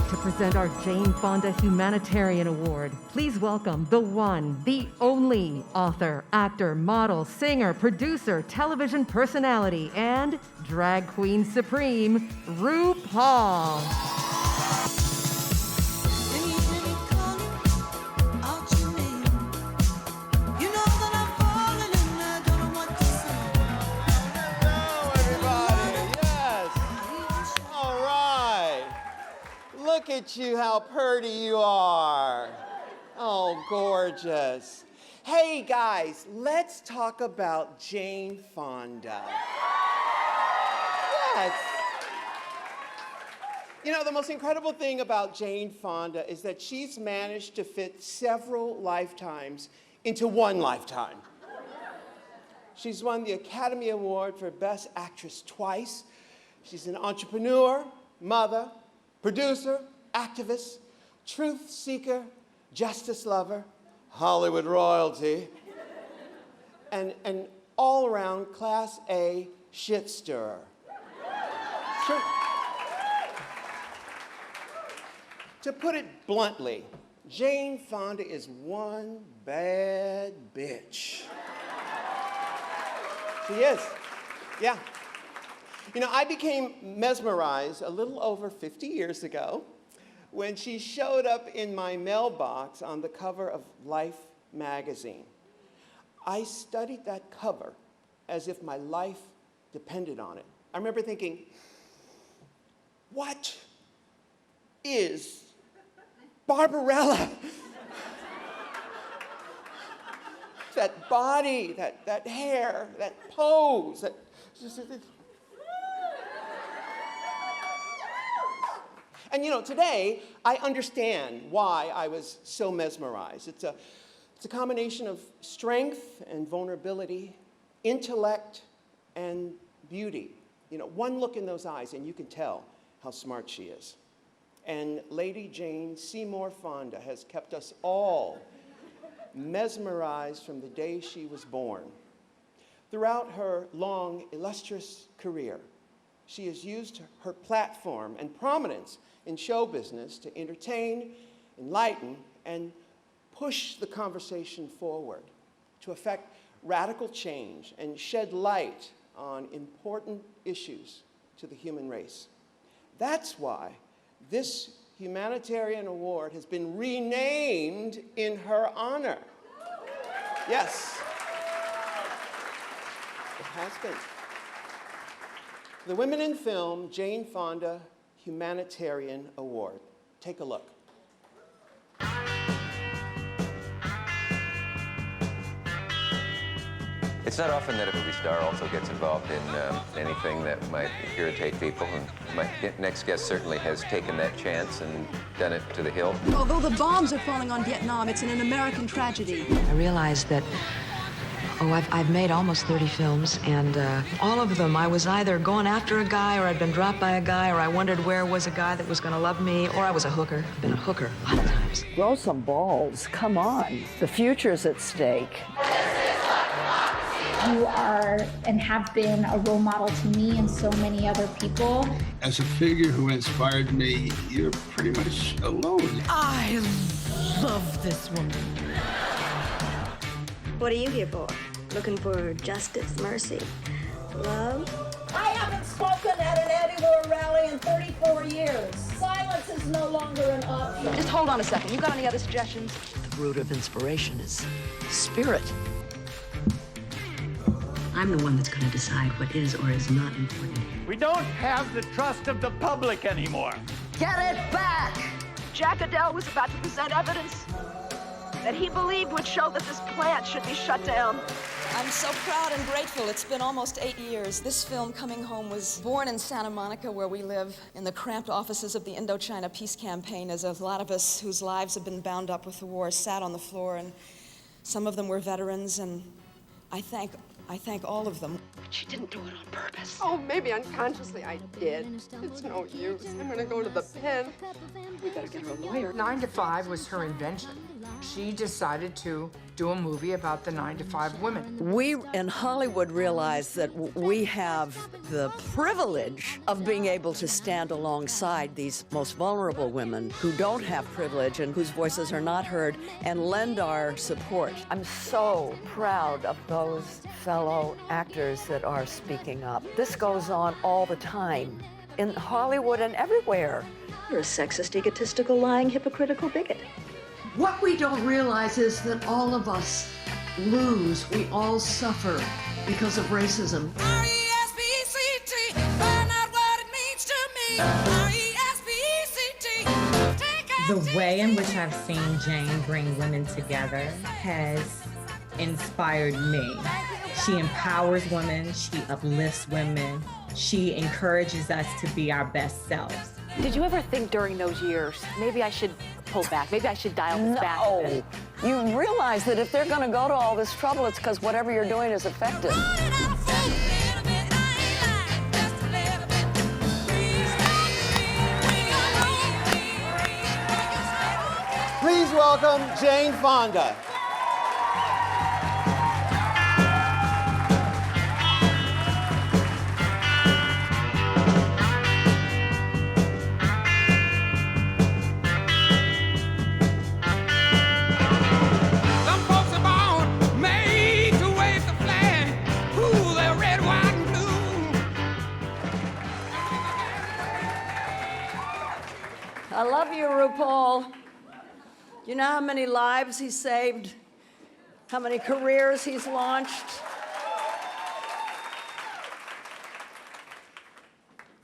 to present our Jane Fonda Humanitarian Award. Please welcome the one, the only author, actor, model, singer, producer, television personality, and drag queen supreme, RuPaul. Look at you, how pretty you are. Oh, gorgeous. Hey, guys, let's talk about Jane Fonda. Yes. You know, the most incredible thing about Jane Fonda is that she's managed to fit several lifetimes into one lifetime. She's won the Academy Award for Best Actress twice. She's an entrepreneur, mother, producer, activist, truth seeker, justice lover, Hollywood royalty, and an all-around Class A shit stirrer. Sure. To put it bluntly, Jane Fonda is one bad bitch. She is, yeah. You know, I became mesmerized a little over 50 years ago when she showed up in my mailbox on the cover of Life magazine. I studied that cover as if my life depended on it. I remember thinking, what is Barbarella? That body, that hair, that pose, And you know, today, I understand why I was so mesmerized. It's a combination of strength and vulnerability, intellect and beauty. You know, one look in those eyes and you can tell how smart she is. And Lady Jane Seymour Fonda has kept us all mesmerized from the day she was born. Throughout her long, illustrious career, she has used her platform and prominence in show business to entertain, enlighten, and push the conversation forward, to effect radical change and shed light on important issues to the human race. That's why this Humanitarian Award has been renamed in her honor. Yes, it has been. The Women in Film Jane Fonda Humanitarian Award. Take a look. It's not often that a movie star also gets involved in anything that might irritate people, and my next guest certainly has taken that chance and done it to the hilt. Although the bombs are falling on Vietnam, it's an American tragedy. I realized that I've made almost 30 films, and all of them, I was either going after a guy, or I'd been dropped by a guy, or I wondered where was a guy that was going to love me, or I was a hooker. I've been a hooker a lot of times. Grow some balls. Come on. The future's at stake. You are and have been a role model to me and so many other people. As a figure who inspired me, you're pretty much alone. I love this woman. What are you here for? Looking for justice, mercy, love? I haven't spoken at an anti-war rally in 34 years. Silence is no longer an option. Just hold on a second. You got any other suggestions? The root of inspiration is spirit. I'm the one that's going to decide what is or is not important. We don't have the trust of the public anymore. Get it back! Jack Adele was about to present evidence that he believed would show that this plant should be shut down. I'm so proud and grateful. It's been almost 8 years. This film, Coming Home, was born in Santa Monica, where we live, in the cramped offices of the Indochina Peace Campaign, as a lot of us whose lives have been bound up with the war sat on the floor, and some of them were veterans, and I thank all of them. But she didn't do it on purpose. Oh, maybe unconsciously I did. It's no use. I'm gonna go to the pen. We better get her a lawyer. 9 to 5 was her invention. she decided to do a movie about the 9-to-5 women. We in Hollywood realize that we have the privilege of being able to stand alongside these most vulnerable women who don't have privilege and whose voices are not heard and lend our support. I'm so proud of those fellow actors that are speaking up. This goes on all the time in Hollywood and everywhere. You're a sexist, egotistical, lying, hypocritical bigot. What we don't realize is that all of us lose, we all suffer because of racism. R-E-S-P-E-C-T, find out what it means to me. R-E-S-P-E-C-T, the way in which I've seen Jane bring women together has inspired me. She empowers women, she uplifts women, she encourages us to be our best selves. Did you ever think during those years, maybe I should pull back, maybe I should dial this back a bit? You realize that if they're going to go to all this trouble, it's because whatever you're doing is effective. Please welcome Jane Fonda. I love you, RuPaul. You know how many lives he saved? How many careers he's launched?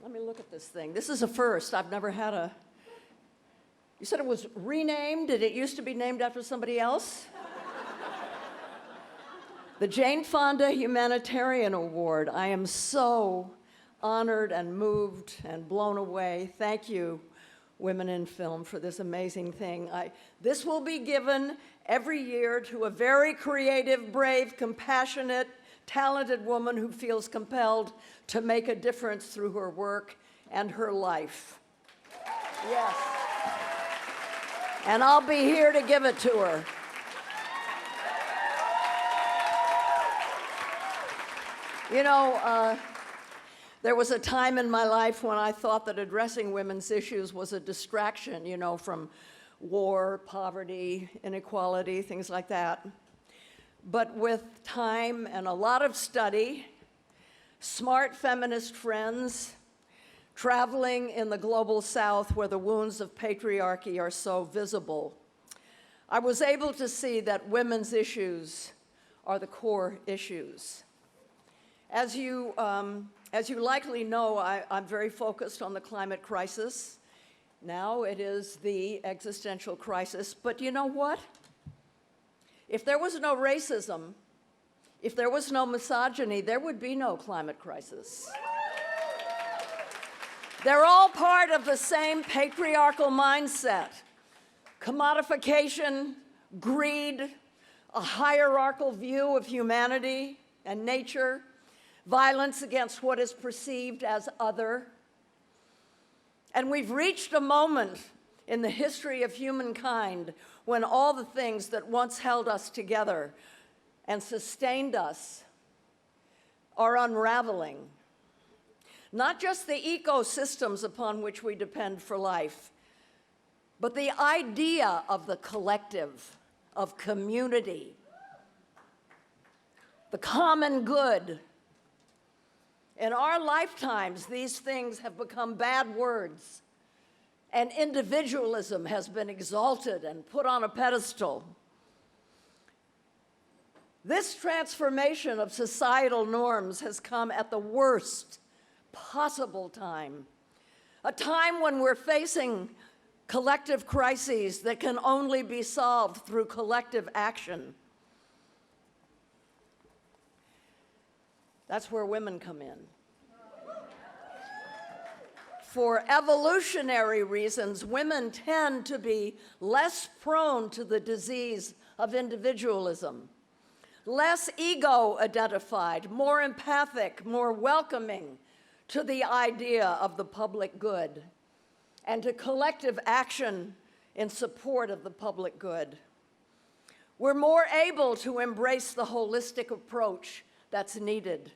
Let me look at this thing. This is a first. I've never had a... You said it was renamed? Did it used to be named after somebody else? The Jane Fonda Humanitarian Award. I am so honored and moved and blown away. Thank you, Women in Film, for this amazing thing. This will be given every year to a very creative, brave, compassionate, talented woman who feels compelled to make a difference through her work and her life. Yes. And I'll be here to give it to her. You know, there was a time in my life when I thought that addressing women's issues was a distraction, you know, from war, poverty, inequality, things like that. But with time and a lot of study, smart feminist friends, traveling in the global South where the wounds of patriarchy are so visible, I was able to see that women's issues are the core issues. As you likely know, I'm very focused on the climate crisis. Now it is the existential crisis. But you know what? If there was no racism, if there was no misogyny, there would be no climate crisis. They're all part of the same patriarchal mindset. Commodification, greed, a hierarchical view of humanity and nature, violence against what is perceived as other. And we've reached a moment in the history of humankind when all the things that once held us together and sustained us are unraveling. Not just the ecosystems upon which we depend for life, but the idea of the collective, of community, the common good. In our lifetimes, these things have become bad words, and individualism has been exalted and put on a pedestal. This transformation of societal norms has come at the worst possible time, a time when we're facing collective crises that can only be solved through collective action. That's where women come in. For evolutionary reasons, women tend to be less prone to the disease of individualism, less ego-identified, more empathic, more welcoming to the idea of the public good and to collective action in support of the public good. We're more able to embrace the holistic approach that's needed.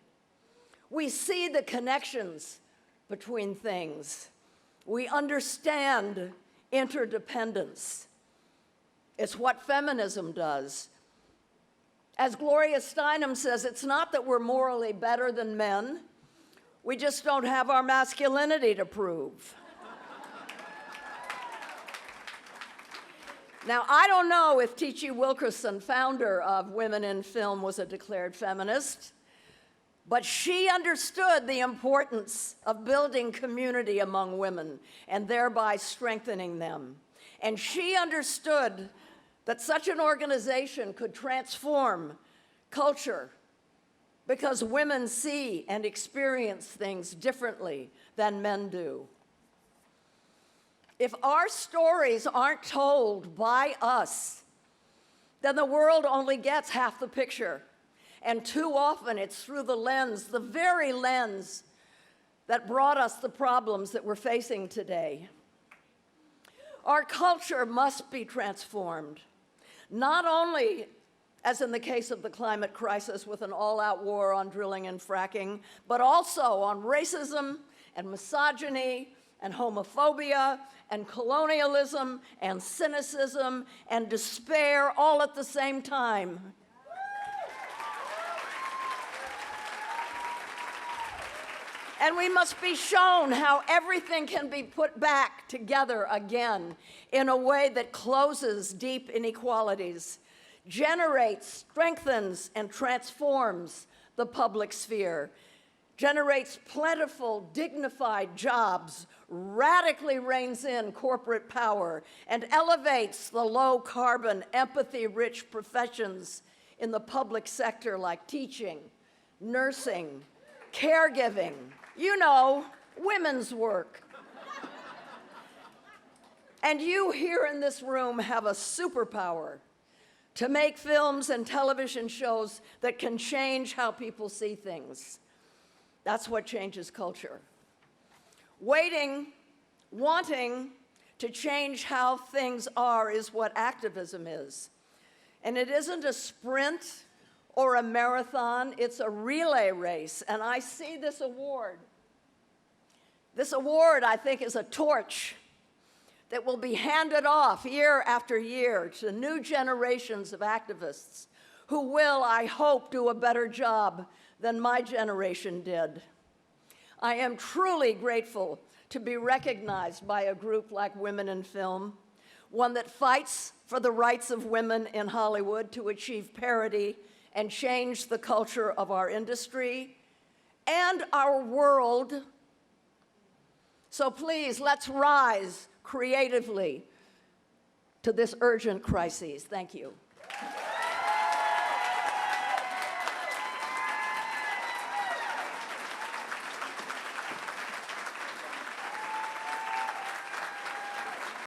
We see the connections between things. We understand interdependence. It's what feminism does. As Gloria Steinem says, it's not that we're morally better than men. We just don't have our masculinity to prove. Now, I don't know if T.G. Wilkerson, founder of Women in Film, was a declared feminist, but she understood the importance of building community among women and thereby strengthening them. And she understood that such an organization could transform culture because women see and experience things differently than men do. If our stories aren't told by us, then the world only gets half the picture. And too often it's through the lens, the very lens, that brought us the problems that we're facing today. Our culture must be transformed, not only, as in the case of the climate crisis with an all-out war on drilling and fracking, but also on racism and misogyny and homophobia and colonialism and cynicism and despair all at the same time. And we must be shown how everything can be put back together again in a way that closes deep inequalities, generates, strengthens, and transforms the public sphere, generates plentiful, dignified jobs, radically reins in corporate power, and elevates the low-carbon, empathy-rich professions in the public sector like teaching, nursing, caregiving, you know, women's work. And you here in this room have a superpower to make films and television shows that can change how people see things. That's what changes culture. Wanting to change how things are is what activism is. And it isn't a sprint or a marathon, it's a relay race. And I see this award. This award, I think, is a torch that will be handed off year after year to new generations of activists who will, I hope, do a better job than my generation did. I am truly grateful to be recognized by a group like Women in Film, one that fights for the rights of women in Hollywood to achieve parity and change the culture of our industry and our world. So please, let's rise creatively to this urgent crisis. Thank you.